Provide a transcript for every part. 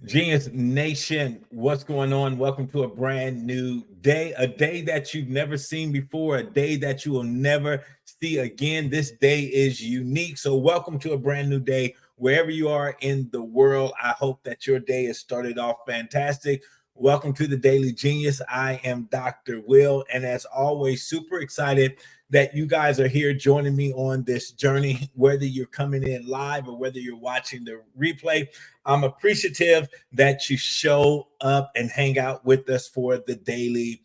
Genius Nation, what's going on? Welcome to a brand new day, a day that you've never seen before, a day that you will never see again. This day is unique. So, welcome to a brand new day wherever you are in the world. I hope that your day has started off fantastic. Welcome to the Daily Genius. I am Dr. Will, and as always, super excited that you guys are here joining me on this journey, whether you're coming in live or whether you're watching the replay. I'm appreciative that you show up and hang out with us for the Daily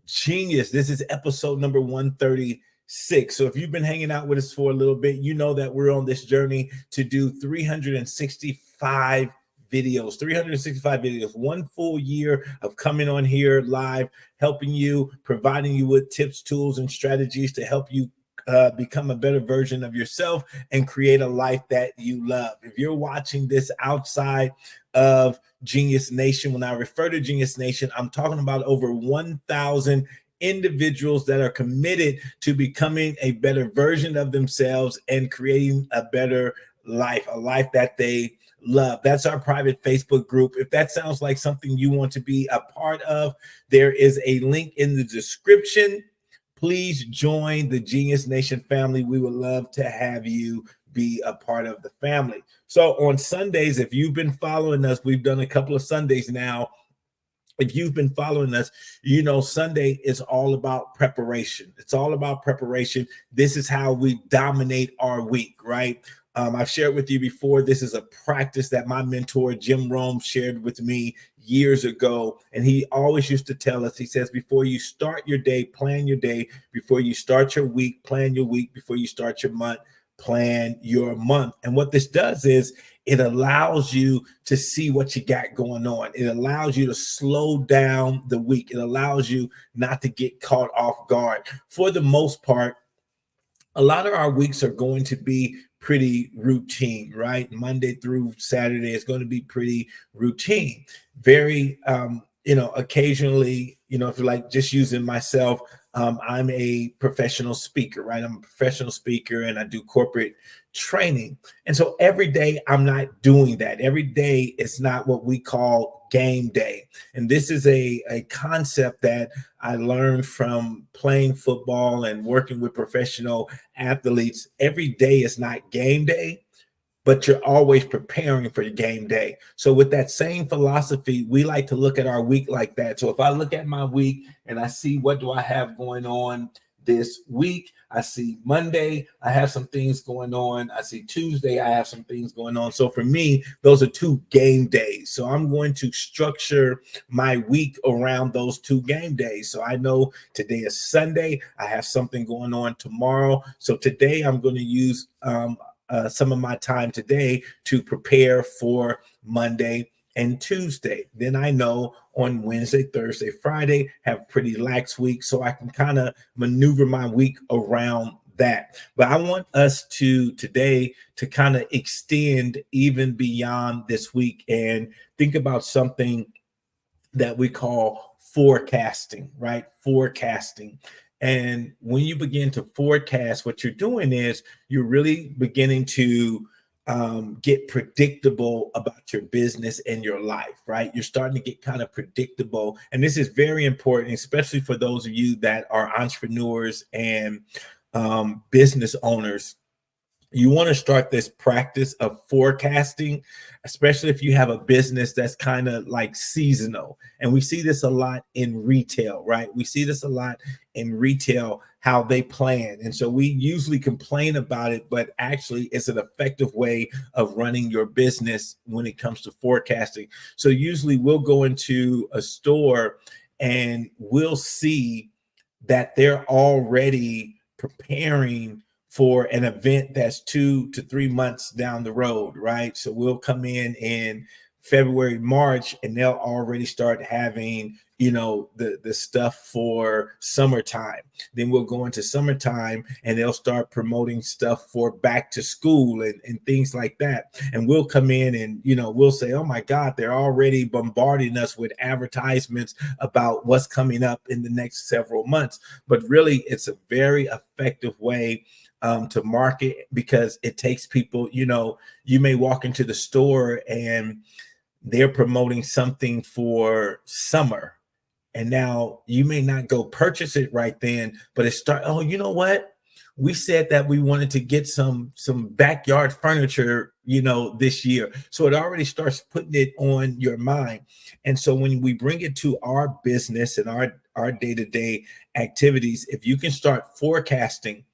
Genius. This is episode number 136. So if you've been hanging out with us for a little bit, you know that we're on this journey to do 365 videos, 1 full year of coming on here live, helping you, providing you with tips, tools, and strategies to help you become a better version of yourself and create a life that you love. If you're watching this outside of Genius Nation, when I refer to Genius Nation, I'm talking about over 1,000 individuals that are committed to becoming a better version of themselves and creating a better life, a life that they love. That's our private Facebook group. If that sounds like something you want to be a part of, there is a link in the description. Please join the Genius Nation family. We would love to have you be a part of the family. So on Sundays, if you've been following us, we've done a couple of Sundays now. If you've been following us, you know Sunday is all about preparation. It's all about preparation. This is how we dominate our week, right? I've shared with you before, this is a practice that my mentor, Jim Rome, shared with me years ago. And he always used to tell us, he says, before you start your day, plan your day. Before you start your week, plan your week. Before you start your month, plan your month. And what this does is it allows you to see what you got going on. It allows you to slow down the week. It allows you not to get caught off guard. For the most part, a lot of our weeks are going to be pretty routine, right? Monday through Saturday is going to be pretty routine. Very, occasionally, if you're like just using myself, I'm a professional speaker, right? I'm a professional speaker and I do corporate training. And so every day I'm not doing that. Every day it's not what we call game day. And this is a concept that I learned from playing football and working with professional athletes. Every day is not game day, but you're always preparing for your game day. So with that same philosophy, we like to look at our week like that. So if I look at my week and I see what do I have going on this week, I see Monday, I have some things going on. I see Tuesday, I have some things going on. So for me, those are 2 game days. So I'm going to structure my week around those 2 game days. So I know today is Sunday. I have something going on tomorrow. So today I'm going to use some of my time today to prepare for Monday and Tuesday. Then I know on Wednesday, Thursday, Friday, have a pretty lax week, so I can kind of maneuver my week around that. But I want us to today to kind of extend even beyond this week and think about something that we call forecasting, right? Forecasting. And when you begin to forecast, what you're doing is you're really beginning to get predictable about your business and your life, right? You're starting to get kind of predictable. And this is very important, especially for those of you that are entrepreneurs and business owners. You want to start this practice of forecasting, especially if you have a business that's kind of like seasonal. And we see this a lot in retail, right? We see this a lot in retail, how they plan. And so we usually complain about it, but actually it's an effective way of running your business when it comes to forecasting. So usually we'll go into a store and we'll see that they're already preparing for an event that's 2 to 3 months down the road, right? So we'll come in February, March, and they'll already start having, the stuff for summertime. Then we'll go into summertime and they'll start promoting stuff for back to school and things like that. And we'll come in and, we'll say, oh my God, they're already bombarding us with advertisements about what's coming up in the next several months. But really, it's a very effective way to market, because it takes people, you may walk into the store and they're promoting something for summer. And now you may not go purchase it right then, but oh, you know what? We said that we wanted to get some backyard furniture, this year. So it already starts putting it on your mind. And so when we bring it to our business and our day-to-day activities, if you can start forecasting,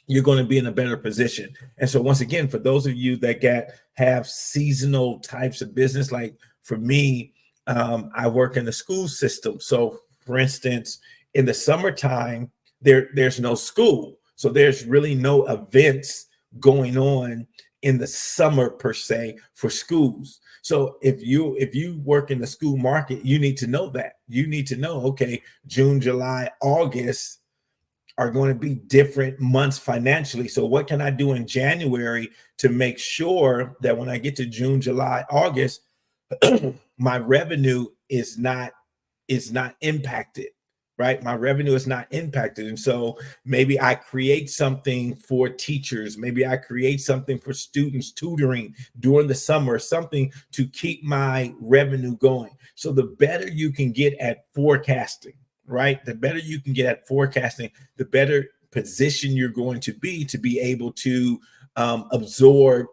you're going to be in a better position. And so once again, for those of you that have seasonal types of business, like for me, I work in the school system. So for instance, in the summertime, there's no school. So there's really no events going on in the summer per se for schools. So if you work in the school market, you need to know that. You need to know, okay, June, July, August are going to be different months financially. So what can I do in January to make sure that when I get to June, July, August, my revenue is not impacted, right? My revenue is not impacted. And so maybe I create something for teachers. Maybe I create something for students tutoring during the summer, something to keep my revenue going. So the better you can get at forecasting, right? The better you can get at forecasting, the better position you're going to be able to absorb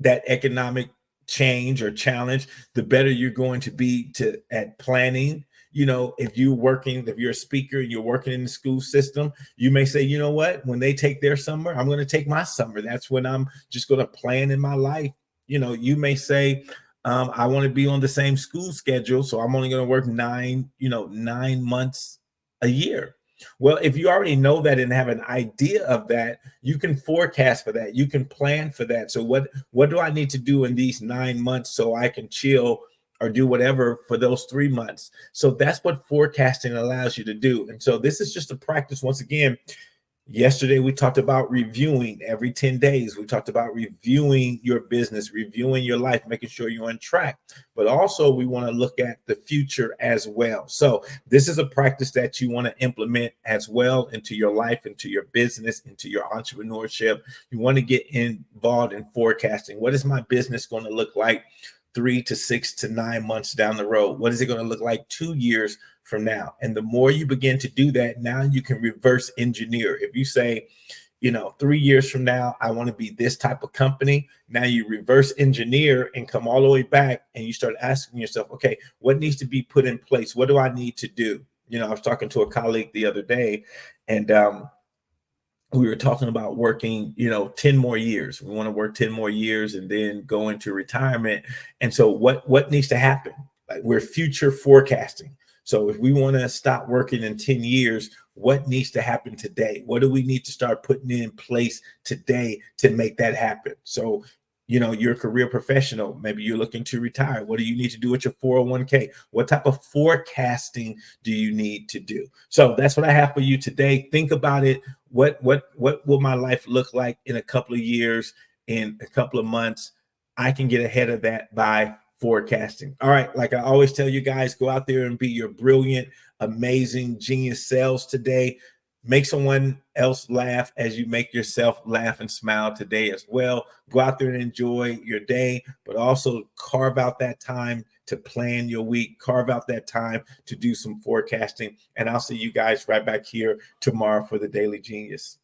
that economic change or challenge, the better you're going to be at planning. If you're a speaker and you're working in the school system, you may say, you know what, when they take their summer, I'm going to take my summer. That's when I'm just going to plan in my life. You may say, I want to be on the same school schedule, so I'm only going to work 9 months a year. Well, if you already know that and have an idea of that, you can forecast for that. You can plan for that. So what do I need to do in these 9 months so I can chill or do whatever for those 3 months? So that's what forecasting allows you to do. And so this is just a practice. Once again, yesterday we talked about reviewing every 10 days. We talked about reviewing your business, reviewing your life, making sure you're on track. But also we want to look at the future as well. So this is a practice that you want to implement as well into your life, into your business, into your entrepreneurship. You want to get involved in forecasting. What is my business going to look like 3 to 6 to 9 months down the road? What is it going to look like 2 years from now? And the more you begin to do that, now you can reverse engineer. If you say, 3 years from now, I want to be this type of company. Now you reverse engineer and come all the way back and you start asking yourself, okay, what needs to be put in place? What do I need to do? I was talking to a colleague the other day, and we were talking about working, 10 more years. We want to work 10 more years and then go into retirement. And so what needs to happen? Like, we're future forecasting. So if we want to stop working in 10 years, what needs to happen today? What do we need to start putting in place today to make that happen? So, you're a career professional. Maybe you're looking to retire. What do you need to do with your 401k? What type of forecasting do you need to do? So that's what I have for you today. Think about it. What will my life look like in a couple of years, in a couple of months? I can get ahead of that by forecasting. All right. Like I always tell you guys, go out there and be your brilliant, amazing, genius selves today. Make someone else laugh as you make yourself laugh and smile today as well. Go out there and enjoy your day, but also carve out that time to plan your week, carve out that time to do some forecasting. And I'll see you guys right back here tomorrow for the Daily Genius.